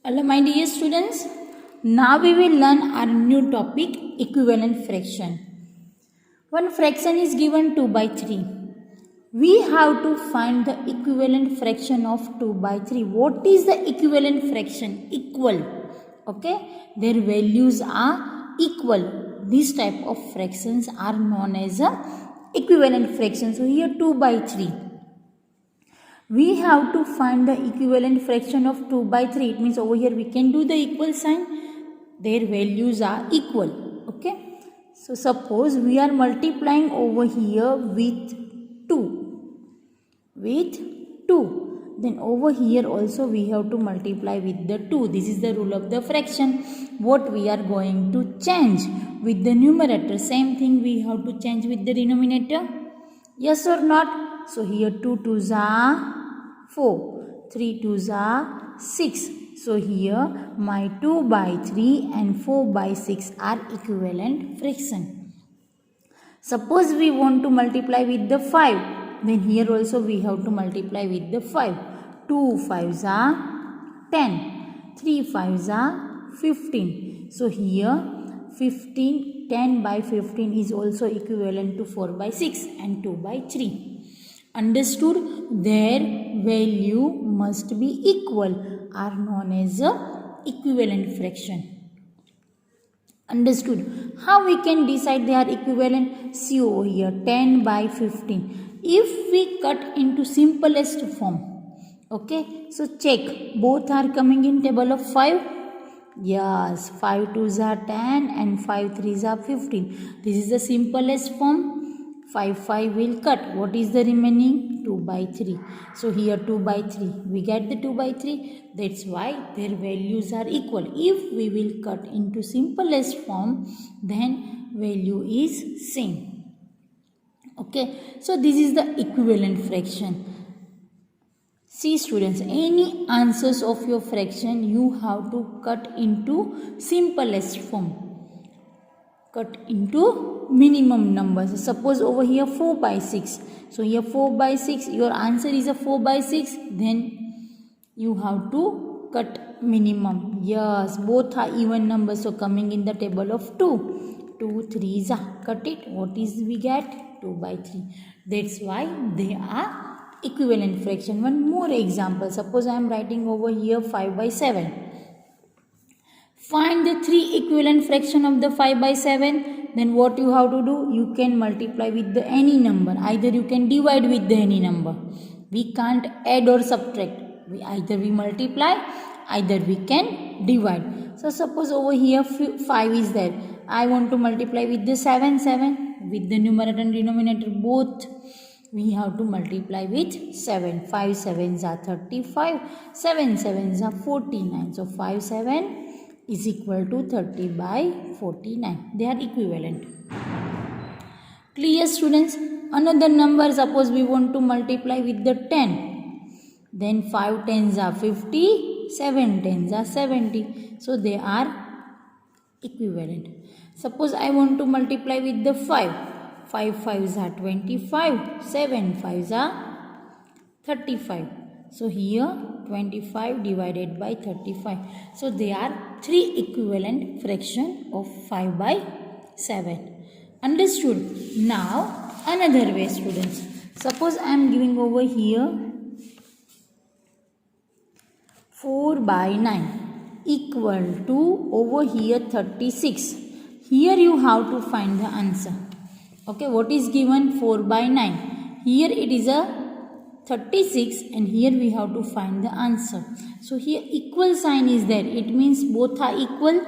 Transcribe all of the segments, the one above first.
Hello my dear students, now we will learn our new topic equivalent fraction. One fraction is given 2 by 3. We have to find the equivalent fraction of 2 by 3. What is the equivalent fraction? Equal. Okay, their values are equal. These type of fractions are known as a equivalent fraction. So here 2 by 3. We have to find the equivalent fraction of 2 by 3. It means over here we can do the equal sign. Their values are equal. Okay. So suppose we are multiplying over here with 2. With 2. Then over here also we have to multiply with the 2. This is the rule of the fraction. What we are going to change with the numerator. Same thing we have to change with the denominator. Yes or not? So here 2 2s are 4, 3 2s are 6. So here my 2 by 3 and 4 by 6 are equivalent fraction. Suppose we want to multiply with the 5. Then here also we have to multiply with the 5. 2 5s are 10. 3 5s are 15. So here 15, 10 by 15 is also equivalent to 4 by 6 and 2 by 3. Understood? Their value must be equal, are known as a equivalent fraction. Understood? How we can decide they are equivalent? See over here 10 by 15. If we cut into simplest form, okay, so check both are coming in table of 5. Yes, 5 2s are 10 and 5 3s are 15. This is the simplest form. 5 5 will cut. What is the remaining? 2 by 3. So here 2 by 3. We get the 2 by 3. That's why their values are equal. If we will cut into simplest form, then value is same. Okay. So this is the equivalent fraction. See students, any answers of your fraction you have to cut into simplest form. Cut into minimum numbers. Suppose over here 4 by 6. So here 4 by 6, your answer is a 4 by 6. Then you have to cut minimum. Yes, both are even numbers. So coming in the table of 2. 2 3s are cut it. What is we get? 2 by 3. That's why they are equivalent fraction. One more example. Suppose I am writing over here 5 by 7. Find the 3 equivalent fraction of the 5 by 7. Then what you have to do? You can multiply with the any number. Either you can divide with the any number. We can't add or subtract. Either we multiply, either we can divide. So suppose over here 5 is there. I want to multiply with the 7. With the numerator and denominator both. We have to multiply with 7. 5 7s are 35. 7 7s are 49. So 5 7 is equal to 30 by 49. They are equivalent. Clear students? Another number, suppose we want to multiply with the 10. Then 5 10s are 50. 7 10s are 70. So they are equivalent. Suppose I want to multiply with the 5. 5 5s are 25. 7 5s are 35. So here 25 divided by 35. So they are 3 equivalent fraction of 5 by 7. Understood? Now another way students. Suppose I am giving over here 4 by 9 equal to over here 36. Here you have to find the answer. Okay, what is given? 4 by 9. Here it is a 36 and here we have to find the answer. So here equal sign is there. It means both are equal.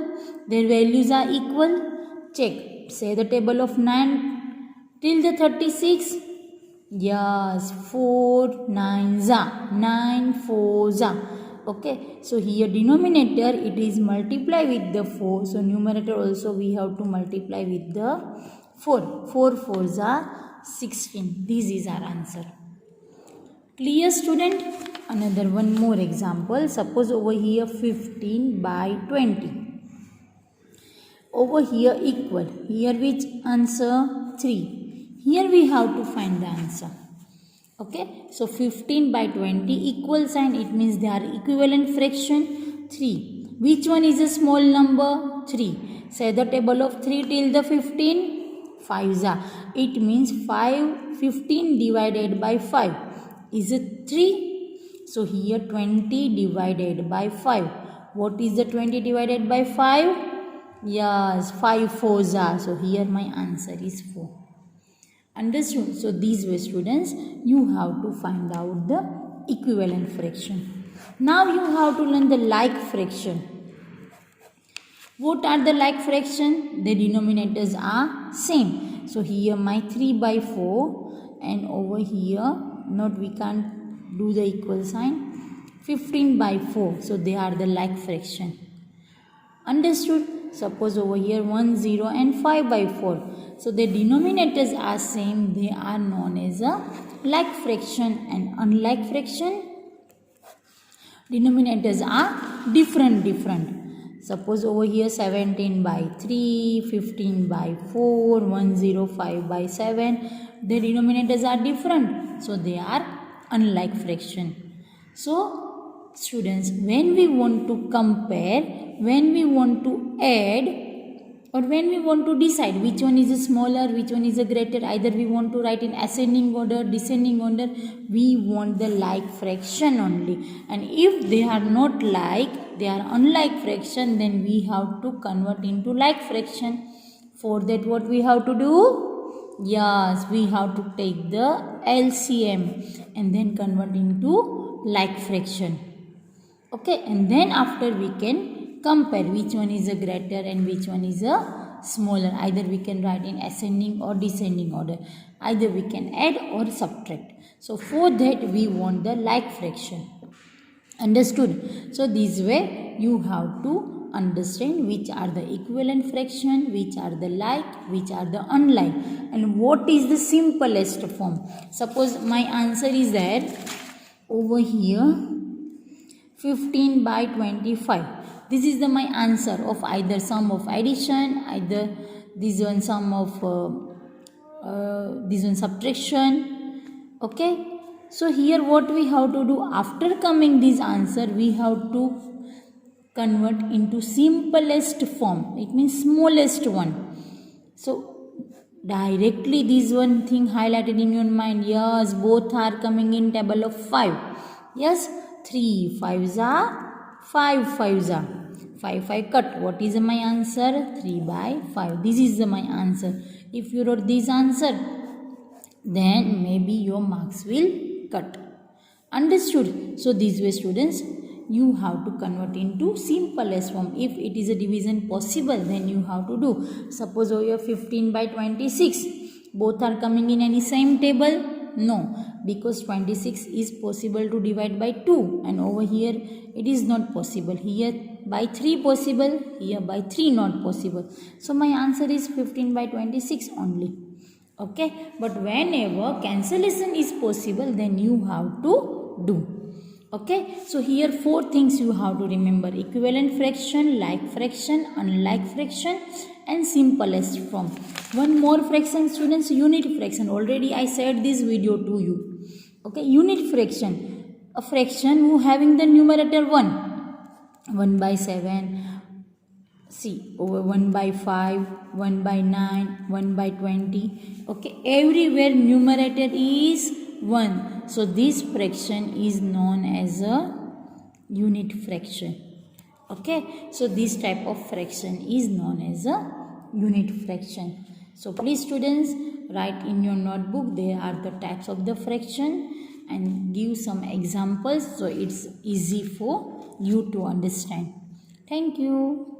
Their values are equal. Check. Say the table of 9 till the 36. Yes, 4 9s are 9 4s are. Okay. So here denominator it is multiply with the 4. So numerator also we have to multiply with the 4. 4 4s are 16. This is our answer. Clear student? Another one more example. Suppose over here 15 by 20. Over here equal. Here which answer? 3. Here we have to find the answer. Okay. So 15 by 20 equal sign. It means they are equivalent fraction. 3. Which one is a small number? 3. Say the table of 3 till the 15. 5s are. It means 15 divided by 5 is a 3. So here 20 divided by 5. What is the 20 divided by 5? Yes, 5 4s are. So here my answer is 4. Understood? So these way, students, you have to find out the equivalent fraction. Now you have to learn the like fraction. What are the like fraction? The denominators are same. So here my 3 by 4 and over here, not we can't do the equal sign, 15 by 4. So they are the like fraction. Understood? Suppose over here 1, 0 and 5 by 4. So the denominators are same. They are known as a like fraction, and unlike fraction, denominators are different. Suppose over here 17 by 3, 15 by 4, 105 by 7. The denominators are different. So they are unlike fraction. So students, when we want to compare, when we want to add, or when we want to decide which one is a smaller, which one is a greater, either we want to write in ascending order, descending order, we want the like fraction only. And if they are not like, they are unlike fraction, then we have to convert into like fraction. For that, what we have to do? Yes, we have to take the LCM and then convert into like fraction. Okay, and then after we can compare which one is a greater and which one is a smaller. Either we can write in ascending or descending order. Either we can add or subtract. So for that we want the like fraction. Understood? So this way you have to understand which are the equivalent fraction, which are the like, which are the unlike, and what is the simplest form. Suppose my answer is that over here 15 by 25. This is my answer of either sum of addition, either this one sum of this one subtraction. Okay. So here what we have to do, after coming this answer, we have to convert into simplest form. It means smallest one. So directly this one thing highlighted in your mind. Yes, both are coming in table of 5. Yes, 3 5s are, 5 5s are. 5 5 cut. What is my answer? 3 by 5. This is my answer. If you wrote this answer, then maybe your marks will cut. Understood? So this way, students, you have to convert into simplest form. If it is a division possible, then you have to do. Suppose over here 15 by 26. Both are coming in any same table? No, because 26 is possible to divide by 2, and over here it is not possible. Here by 3 possible, here by 3 not possible. So my answer is 15 by 26 only. Okay, but whenever cancellation is possible, then you have to do. Okay, so here 4 things you have to remember: equivalent fraction, like fraction, unlike fraction, and simplest form. One more fraction, students, unit fraction. Already I said this video to you. Okay, unit fraction, a fraction who having the numerator 1 by 7, see, over 1 by 5, 1 by 9, 1 by 20. Okay, everywhere numerator is 1. So this fraction is known as a unit fraction. Okay, so this type of fraction is known as a unit fraction. So please, students, write in your notebook there are the types of the fraction and give some examples so it's easy for you to understand. Thank you.